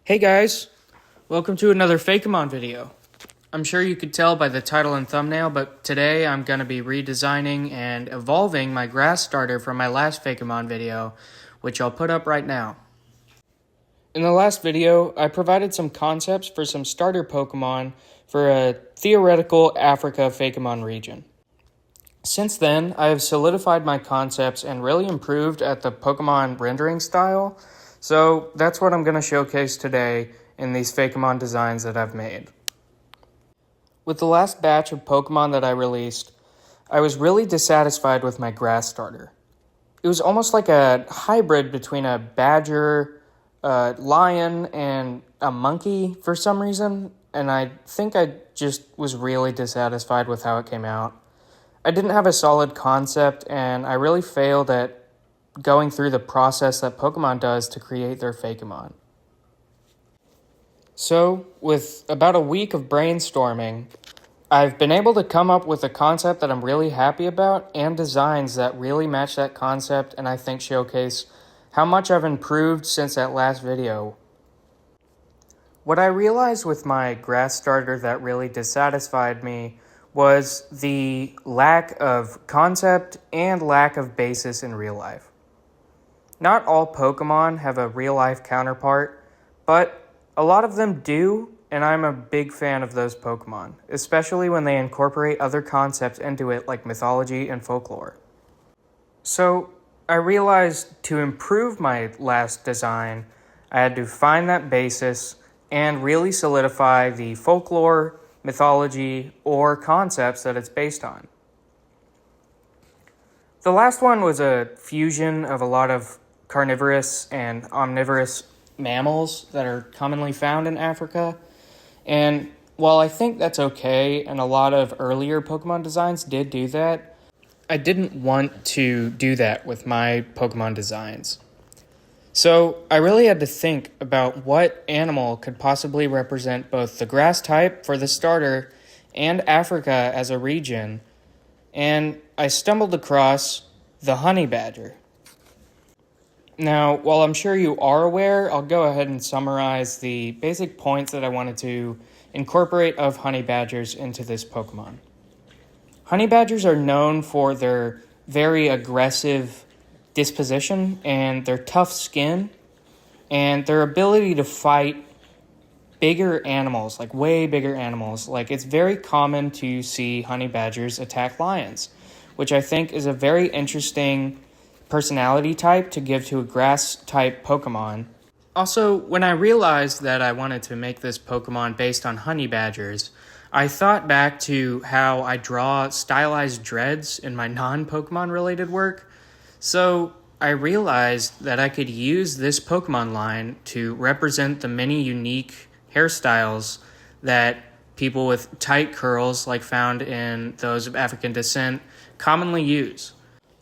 Hey guys, welcome to another Fakemon video. I'm sure you could tell by the title and thumbnail, but today I'm going to be redesigning and evolving my grass starter from my last Fakemon video, which I'll put up right now. In the last video, I provided some concepts for some starter Pokemon for a theoretical Africa Fakemon region. Since then, I have solidified my concepts and really improved at the Pokemon rendering style. So that's what I'm going to showcase today in these Fakemon designs that I've made. With the last batch of Pokemon that I released, I was really dissatisfied with my grass starter. It was almost like a hybrid between a badger, a lion, and a monkey for some reason, and I think I just was really dissatisfied with how it came out. I didn't have a solid concept, and I really failed at going through the process that Pokemon does to create their Fakemon. So, with about a week of brainstorming, I've been able to come up with a concept that I'm really happy about and designs that really match that concept and I think showcase how much I've improved since that last video. What I realized with my grass starter that really dissatisfied me was the lack of concept and lack of basis in real life. Not all Pokemon have a real-life counterpart, but a lot of them do, and I'm a big fan of those Pokemon, especially when they incorporate other concepts into it like mythology and folklore. So, I realized to improve my last design, I had to find that basis and really solidify the folklore, mythology, or concepts that it's based on. The last one was a fusion of a lot of carnivorous and omnivorous mammals that are commonly found in Africa. And while I think that's okay, and a lot of earlier Pokemon designs did do that, I didn't want to do that with my Pokemon designs. So I really had to think about what animal could possibly represent both the grass type for the starter and Africa as a region, and I stumbled across the honey badger. Now, while I'm sure you are aware, I'll go ahead and summarize the basic points that I wanted to incorporate of honey badgers into this Pokemon. Honey badgers are known for their very aggressive disposition and their tough skin and their ability to fight bigger animals, like way bigger animals. Like, it's very common to see honey badgers attack lions, which I think is a very interesting personality type to give to a grass type Pokemon. Also, when I realized that I wanted to make this Pokemon based on honey badgers, I thought back to how I draw stylized dreads in my non-Pokemon related work. So I realized that I could use this Pokemon line to represent the many unique hairstyles that people with tight curls, like found in those of African descent, commonly use.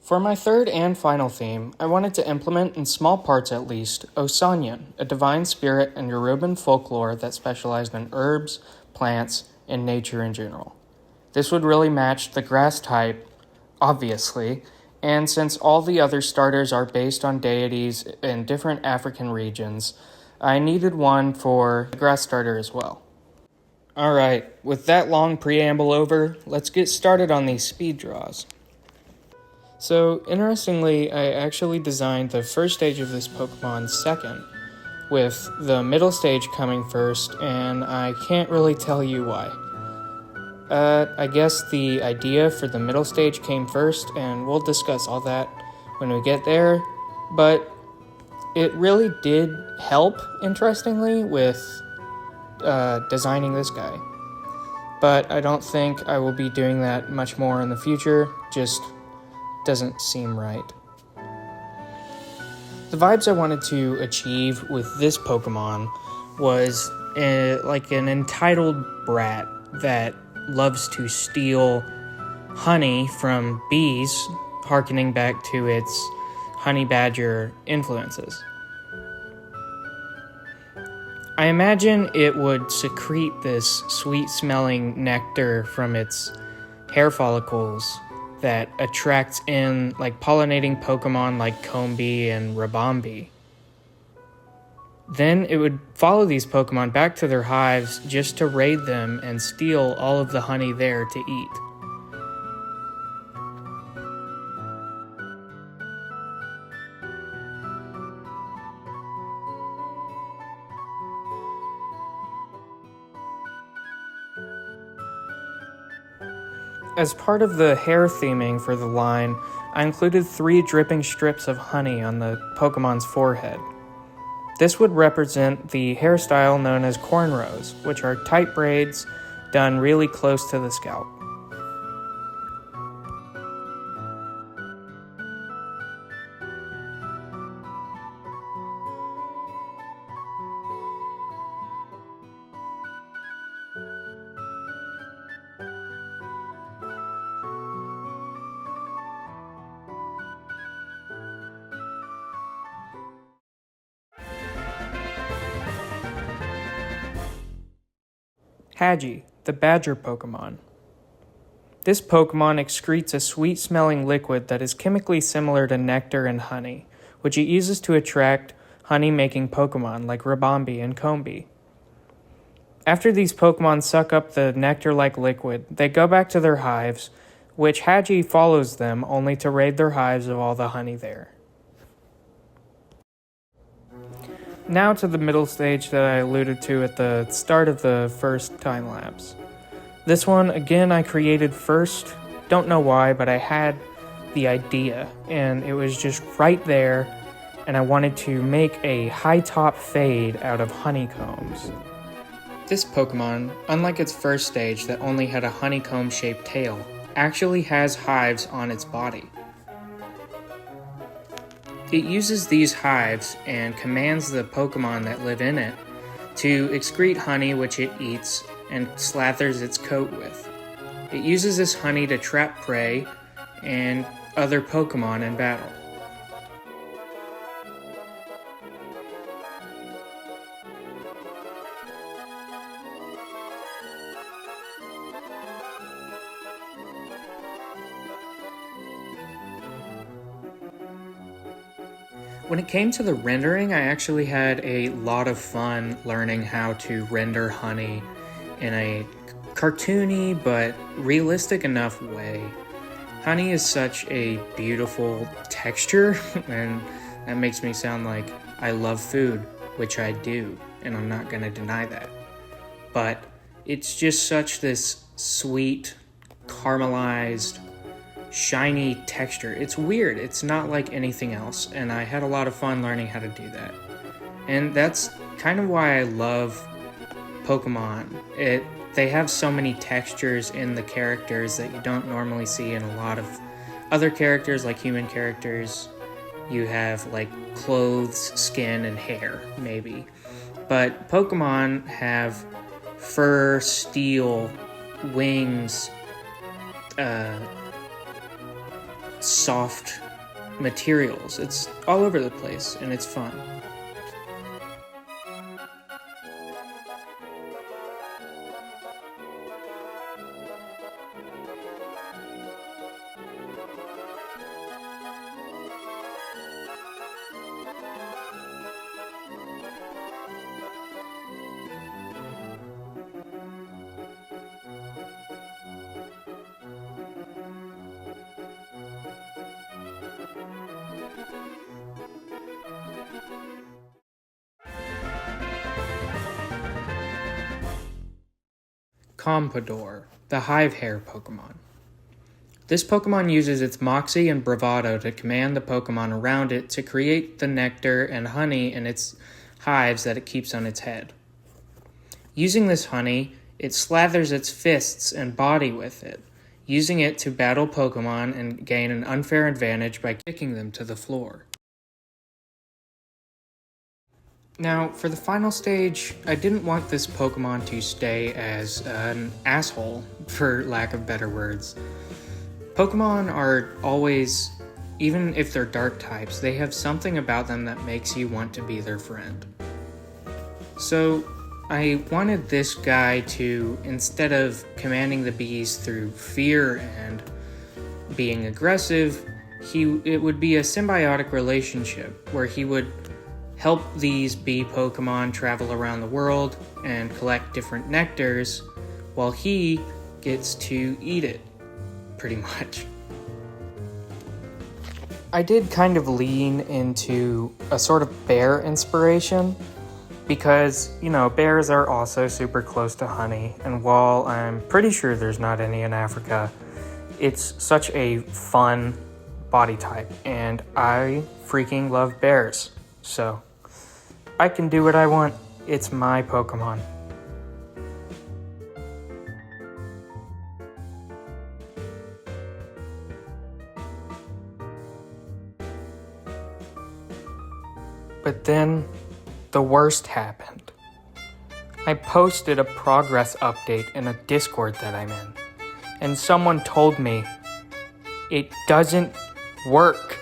For my third and final theme, I wanted to implement, in small parts at least, Osanyan, a divine spirit in Yoruban folklore that specialized in herbs, plants, and nature in general. This would really match the grass type, obviously, and since all the other starters are based on deities in different African regions, I needed one for the grass starter as well. Alright, with that long preamble over, let's get started on these speed draws. So, interestingly, I actually designed the first stage of this Pokemon second, with the middle stage coming first, and I can't really tell you why. I guess the idea for the middle stage came first, and we'll discuss all that when we get there, but it really did help, interestingly, with designing this guy. But I don't think I will be doing that much more in the future, just doesn't seem right. The vibes I wanted to achieve with this Pokemon was like an entitled brat that loves to steal honey from bees, harkening back to its honey badger influences. I imagine it would secrete this sweet-smelling nectar from its hair follicles that attracts in like pollinating Pokemon like Combee and Rabombi. Then it would follow these Pokemon back to their hives just to raid them and steal all of the honey there to eat. As part of the hair theming for the line, I included 3 dripping strips of honey on the Pokemon's forehead. This would represent the hairstyle known as cornrows, which are tight braids done really close to the scalp. Hadji, the badger Pokemon. This Pokemon excretes a sweet-smelling liquid that is chemically similar to nectar and honey, which it uses to attract honey-making Pokemon like Ribombee and Combee. After these Pokemon suck up the nectar-like liquid, they go back to their hives, which Hadji follows them only to raid their hives of all the honey there. Now to the middle stage that I alluded to at the start of the first time lapse. This one, again, I created first. Don't know why, but I had the idea, and it was just right there, and I wanted to make a high top fade out of honeycombs. This Pokemon, unlike its first stage that only had a honeycomb-shaped tail, actually has hives on its body. It uses these hives and commands the Pokemon that live in it to excrete honey which it eats and slathers its coat with. It uses this honey to trap prey and other Pokemon in battle. When it came to the rendering, I actually had a lot of fun learning how to render honey in a cartoony but realistic enough way. Honey is such a beautiful texture, and that makes me sound like I love food, which I do, and I'm not going to deny that. But it's just such this sweet, caramelized, shiny texture. It's weird. It's not like anything else, and I had a lot of fun learning how to do that. And that's kind of why I love Pokemon. They have so many textures in the characters that you don't normally see in a lot of other characters, like human characters. You have like clothes, skin, and hair, maybe. But Pokemon have fur, steel, wings, soft materials. It's all over the place, and it's fun. Compodor, the hive hair Pokemon. This Pokemon uses its moxie and bravado to command the Pokemon around it to create the nectar and honey in its hives that it keeps on its head. Using this honey, it slathers its fists and body with it, using it to battle Pokemon and gain an unfair advantage by kicking them to the floor. Now, for the final stage, I didn't want this Pokemon to stay as an asshole, for lack of better words. Pokemon are always, even if they're dark types, they have something about them that makes you want to be their friend. So, I wanted this guy to, instead of commanding the bees through fear and being aggressive, it would be a symbiotic relationship where he would help these bee Pokemon travel around the world and collect different nectars, while he gets to eat it, pretty much. I did kind of lean into a sort of bear inspiration because, bears are also super close to honey, and while I'm pretty sure there's not any in Africa, it's such a fun body type, and I freaking love bears, so I can do what I want. It's my Pokemon. But then, the worst happened. I posted a progress update in a Discord that I'm in, and someone told me it doesn't work.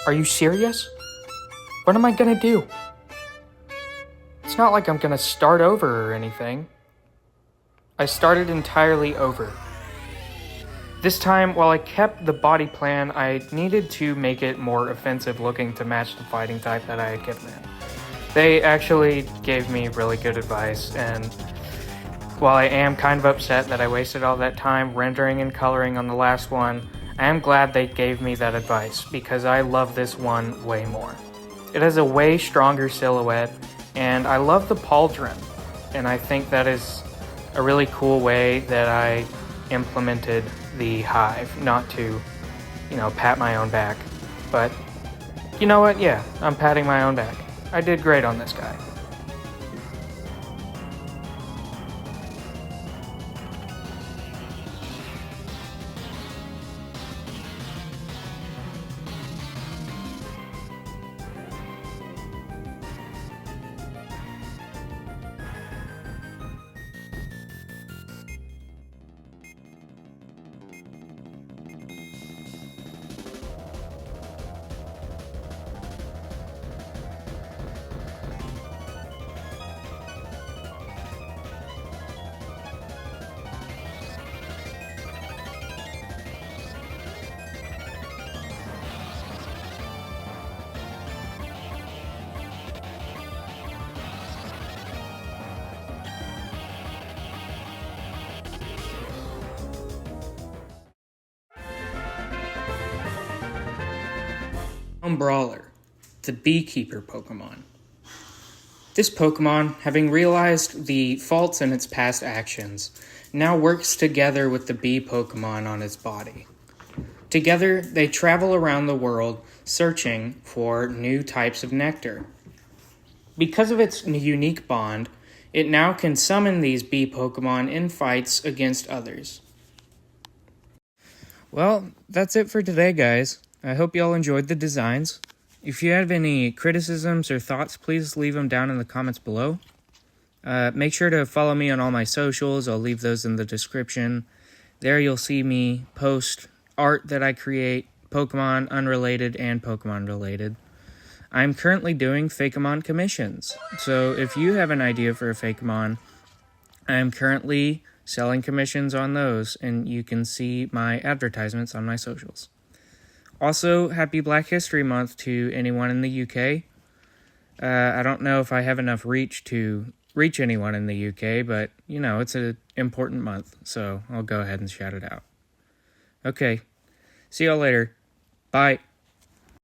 Are you serious? What am I gonna do? It's not like I'm gonna start over or anything. I started entirely over. This time, while I kept the body plan, I needed to make it more offensive looking to match the fighting type that I had given it. They actually gave me really good advice, and while I am kind of upset that I wasted all that time rendering and coloring on the last one, I am glad they gave me that advice because I love this one way more. It has a way stronger silhouette, and I love the pauldron, and I think that is a really cool way that I implemented the hive, not to, pat my own back. But, you know what? Yeah, I'm patting my own back. I did great on this guy. Brawler, the Beekeeper Pokemon. This Pokemon, having realized the faults in its past actions, now works together with the bee Pokemon on its body. Together, they travel around the world searching for new types of nectar. Because of its unique bond, it now can summon these bee Pokemon in fights against others. Well, that's it for today, guys. I hope y'all enjoyed the designs. If you have any criticisms or thoughts, please leave them down in the comments below. Make sure to follow me on all my socials. I'll leave those in the description. There you'll see me post art that I create, Pokemon unrelated and Pokemon related. I'm currently doing Fakemon commissions. So if you have an idea for a Fakemon, I'm currently selling commissions on those, and you can see my advertisements on my socials. Also, happy Black History Month to anyone in the UK. I don't know if I have enough reach to reach anyone in the UK, but, it's an important month, so I'll go ahead and shout it out. Okay, see y'all later. Bye.